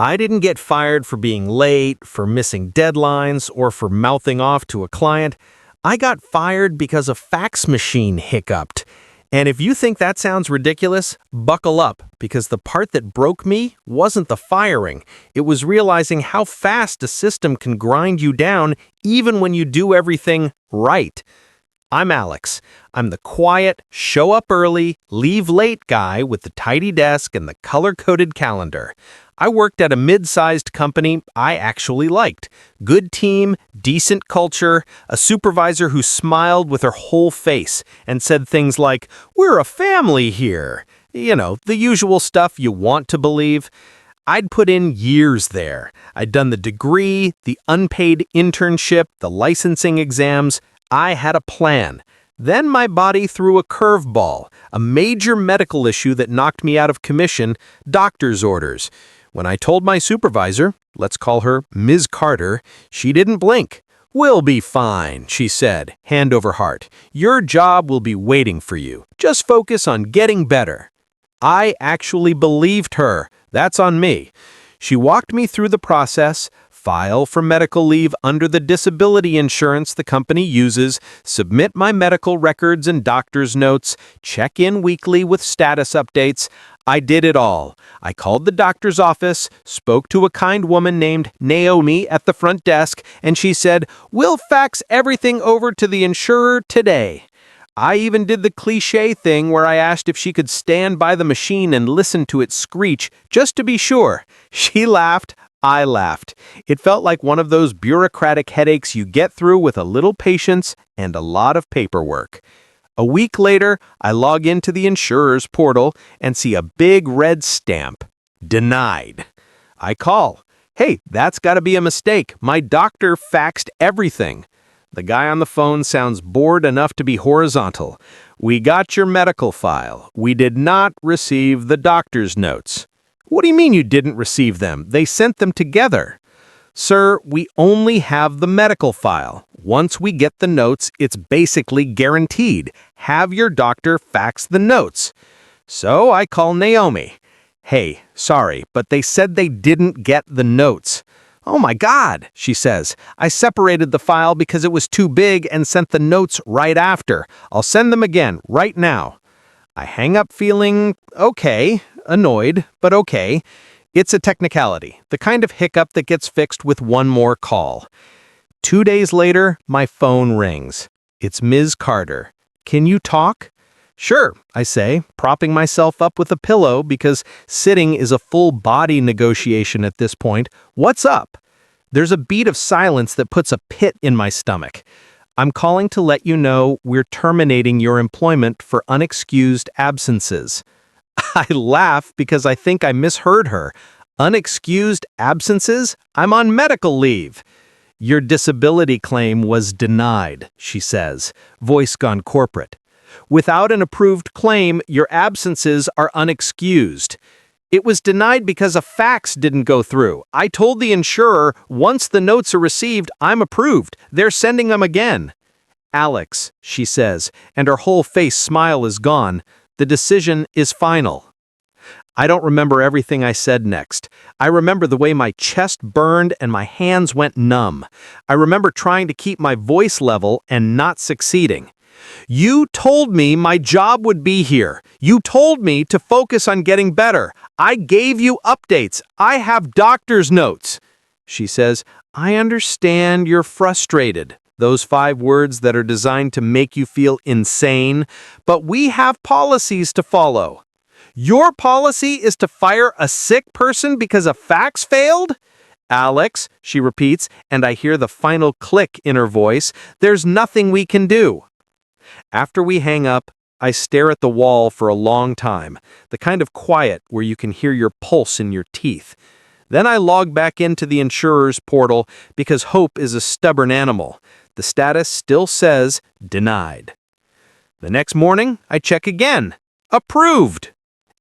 I didn't get fired for being late, for missing deadlines, or for mouthing off to a client. I got fired because a fax machine hiccuped. And if you think that sounds ridiculous, buckle up, because the part that broke me wasn't the firing. It was realizing how fast a system can grind you down even when you do everything right. I'm Alex. I'm the quiet, show up early, leave late guy with the tidy desk and the color-coded calendar. I worked at a mid-sized company I actually liked. Good team, decent culture, a supervisor who smiled with her whole face and said things like, "We're a family here." You know, the usual stuff you want to believe. I'd put in years there. I'd done the degree, the unpaid internship, the licensing exams. I had a plan. Then my body threw a curveball, a major medical issue that knocked me out of commission, doctor's orders. When I told my supervisor, let's call her Ms. Carter, she didn't blink. "We'll be fine," she said, hand over heart. "Your job will be waiting for you. Just focus on getting better." I actually believed her. That's on me. She walked me through the process, file for medical leave under the disability insurance the company uses, submit my medical records and doctor's notes, check in weekly with status updates. I did it all. I called the doctor's office, spoke to a kind woman named Naomi at the front desk, and she said, "We'll fax everything over to the insurer today." I even did the cliché thing where I asked if she could stand by the machine and listen to it screech, just to be sure. She laughed. I laughed. It felt like one of those bureaucratic headaches you get through with a little patience and a lot of paperwork. A week later, I log into the insurer's portal and see a big red stamp. Denied. I call. "Hey, that's got to be a mistake. My doctor faxed everything." The guy on the phone sounds bored enough to be horizontal. "We got your medical file. We did not receive the doctor's notes." "What do you mean you didn't receive them? They sent them together." "Sir, we only have the medical file. Once we get the notes, it's basically guaranteed. Have your doctor fax the notes." So I call Naomi. "Hey, sorry, but they said they didn't get the notes." "Oh my God," she says. "I separated the file because it was too big and sent the notes right after. I'll send them again, right now." I hang up feeling okay, annoyed, but okay. It's a technicality, the kind of hiccup that gets fixed with one more call. 2 days later, my phone rings. It's Ms. Carter. "Can you talk?" "Sure," I say, propping myself up with a pillow because sitting is a full body negotiation at this point. "What's up?" There's a beat of silence that puts a pit in my stomach. "I'm calling to let you know we're terminating your employment for unexcused absences." I laugh because I think I misheard her. "Unexcused absences? I'm on medical leave." "Your disability claim was denied," she says, voice gone corporate. "Without an approved claim, your absences are unexcused." "It was denied because a fax didn't go through. I told the insurer once the notes are received, I'm approved. They're sending them again." "Alex," she says, and her whole face smile is gone. "The decision is final." I don't remember everything I said next. I remember the way my chest burned and my hands went numb. I remember trying to keep my voice level and not succeeding. "You told me my job would be here. You told me to focus on getting better. I gave you updates. I have doctor's notes." She says, "I understand you're frustrated." Those 5 words that are designed to make you feel insane, but we have policies to follow. "Your policy is to fire a sick person because a fax failed?" "Alex," she repeats, and I hear the final click in her voice, "there's nothing we can do." After we hang up, I stare at the wall for a long time, the kind of quiet where you can hear your pulse in your teeth. Then I log back into the insurer's portal because hope is a stubborn animal. The status still says denied. The next morning, I check again. Approved.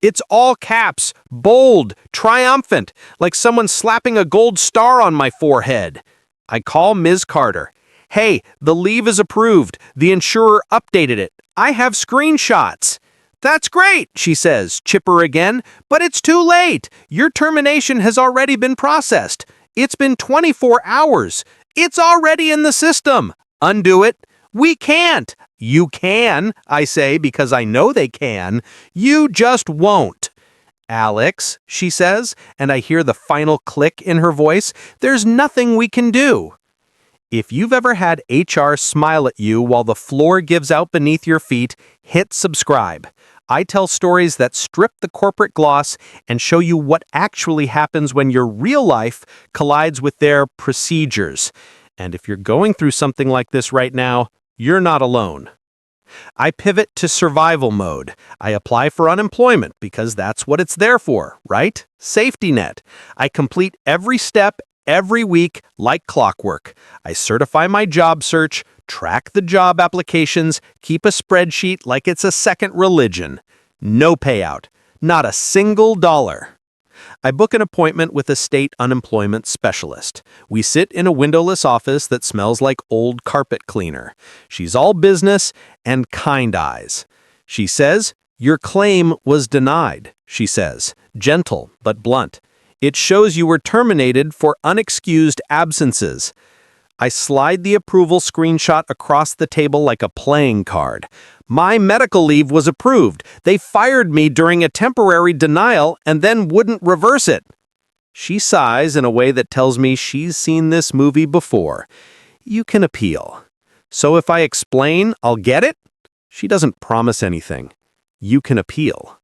It's all caps, bold, triumphant, like someone slapping a gold star on my forehead. I call Ms. Carter. "Hey, the leave is approved. The insurer updated it. I have screenshots." "That's great," she says, chipper again, "but it's too late. Your termination has already been processed. It's been 24 hours. It's already in the system. Undo it." "We can't." "You can," I say, because I know they can. "You just won't." "Alex," she says, and I hear the final click in her voice, "there's nothing we can do." If you've ever had HR smile at you while the floor gives out beneath your feet, hit subscribe. I tell stories that strip the corporate gloss and show you what actually happens when your real life collides with their procedures. And if you're going through something like this right now, you're not alone. I pivot to survival mode. I apply for unemployment because that's what it's there for, right? Safety net. I complete every step every week like clockwork. I certify my job search, track the job applications, keep a spreadsheet like it's a second religion. No payout. Not a single dollar. I book an appointment with a state unemployment specialist. We sit in a windowless office that smells like old carpet cleaner. She's all business and kind eyes. She says, "Your claim was denied," she says, gentle but blunt. "It shows you were terminated for unexcused absences." I slide the approval screenshot across the table like a playing card. "My medical leave was approved. They fired me during a temporary denial and then wouldn't reverse it." She sighs in a way that tells me she's seen this movie before. "You can appeal." "So if I explain, I'll get it?" She doesn't promise anything. "You can appeal."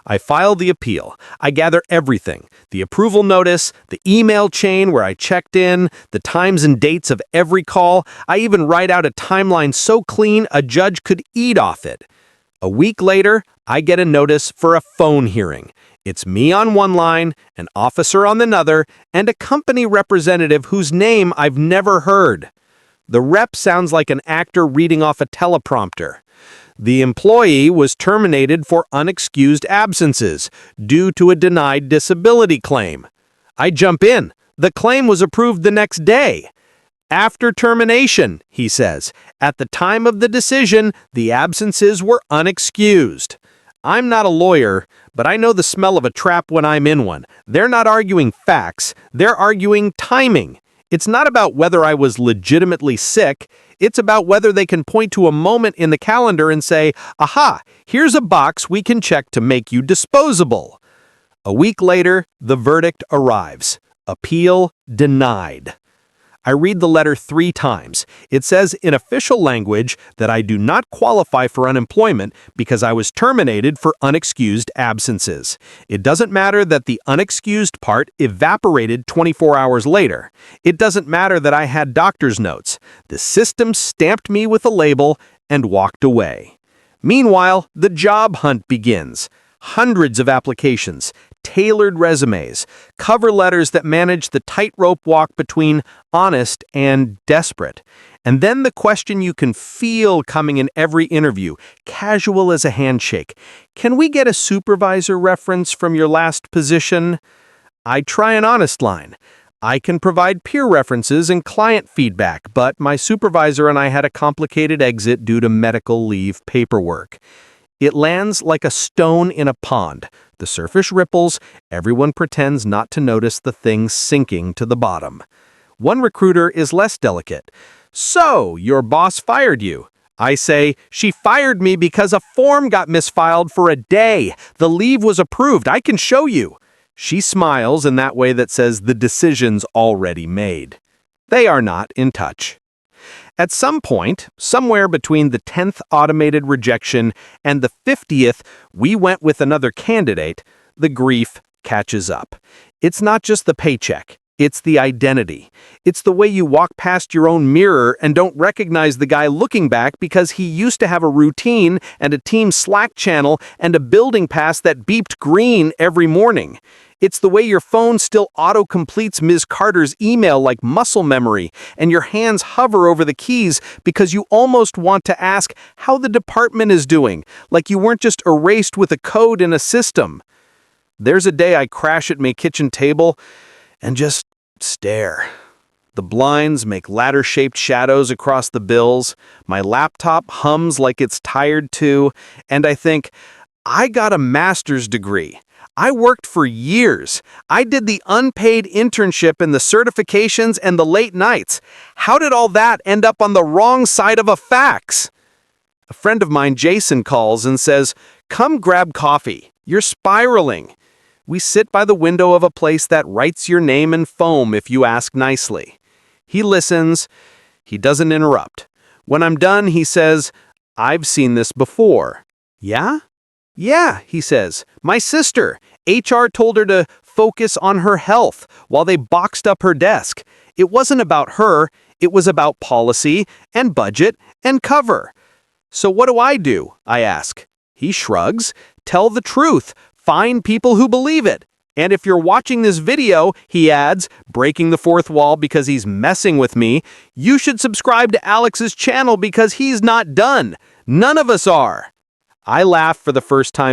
I file the appeal. I gather everything: the approval notice, the email chain where I checked in, the times and dates of every call. I even write out a timeline so clean a judge could eat off it. A week later, I get a notice for a phone hearing. It's me on one line, an officer on another, and a company representative whose name I've never heard. The rep sounds like an actor reading off a teleprompter. The employee was terminated for unexcused absences due to a denied disability claim. I jump in. The claim was approved the next day. "After termination," he says. "At the time of the decision, the absences were unexcused." I'm not a lawyer, but I know the smell of a trap when I'm in one. They're not arguing facts. They're arguing timing. It's not about whether I was legitimately sick. It's about whether they can point to a moment in the calendar and say, "Aha, here's a box we can check to make you disposable." A week later, the verdict arrives. Appeal denied. I read the letter 3 times. It says in official language that I do not qualify for unemployment because I was terminated for unexcused absences. It doesn't matter that the unexcused part evaporated 24 hours later. It doesn't matter that I had doctor's notes. The system stamped me with a label and walked away. Meanwhile, the job hunt begins. Hundreds of applications, tailored resumes, cover letters that manage the tightrope walk between honest and desperate. And then the question you can feel coming in every interview, casual as a handshake: "Can we get a supervisor reference from your last position?" I try an honest line. "I can provide peer references and client feedback, but my supervisor and I had a complicated exit due to medical leave paperwork." It lands like a stone in a pond. The surface ripples. Everyone pretends not to notice the thing sinking to the bottom. One recruiter is less delicate. "So, your boss fired you?" I say, "She fired me because a form got misfiled for a day. The leave was approved. I can show you." She smiles in that way that says the decision's already made. They are not in touch. At some point, somewhere between the 10th automated rejection and the 50th, we went with another candidate, the grief catches up. It's not just the paycheck. It's the identity. It's the way you walk past your own mirror and don't recognize the guy looking back because he used to have a routine and a team Slack channel and a building pass that beeped green every morning. It's the way your phone still auto-completes Ms. Carter's email like muscle memory, and your hands hover over the keys because you almost want to ask how the department is doing, like you weren't just erased with a code in a system. There's a day I crash at my kitchen table and just stare. The blinds make ladder-shaped shadows across the bills, my laptop hums like it's tired too, and I think, I got a master's degree. I worked for years. I did the unpaid internship and the certifications and the late nights. How did all that end up on the wrong side of a fax? A friend of mine, Jason, calls and says, "Come grab coffee. You're spiraling." We sit by the window of a place that writes your name in foam if you ask nicely. He listens. He doesn't interrupt. When I'm done, he says, "I've seen this before." "Yeah?" "Yeah," he says. "My sister. HR told her to focus on her health while they boxed up her desk. It wasn't about her. It was about policy and budget and cover." "So what do?" I ask. He shrugs. "Tell the truth. Find people who believe it. And if you're watching this video," he adds, breaking the fourth wall because he's messing with me, "you should subscribe to Alex's channel because he's not done. None of us are." I laugh for the first time.